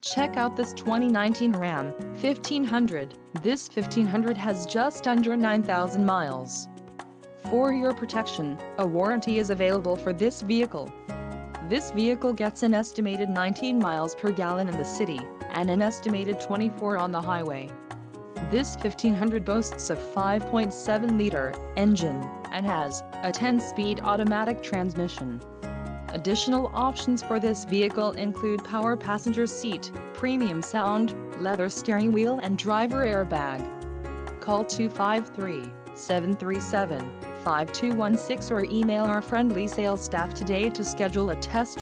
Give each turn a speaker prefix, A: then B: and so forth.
A: Check out this 2019 Ram 1500. This 1500 has just under 9,000 miles. For your protection, a warranty is available for this vehicle. This vehicle gets an estimated 19 miles per gallon in the city, and an estimated 24 on the highway. This 1500 boasts a 5.7-liter engine, and has a 10-speed automatic transmission. Additional options for this vehicle include power passenger seat, premium sound, leather steering wheel and driver airbag. Call 253-737-5216 or email our friendly sales staff today to schedule a test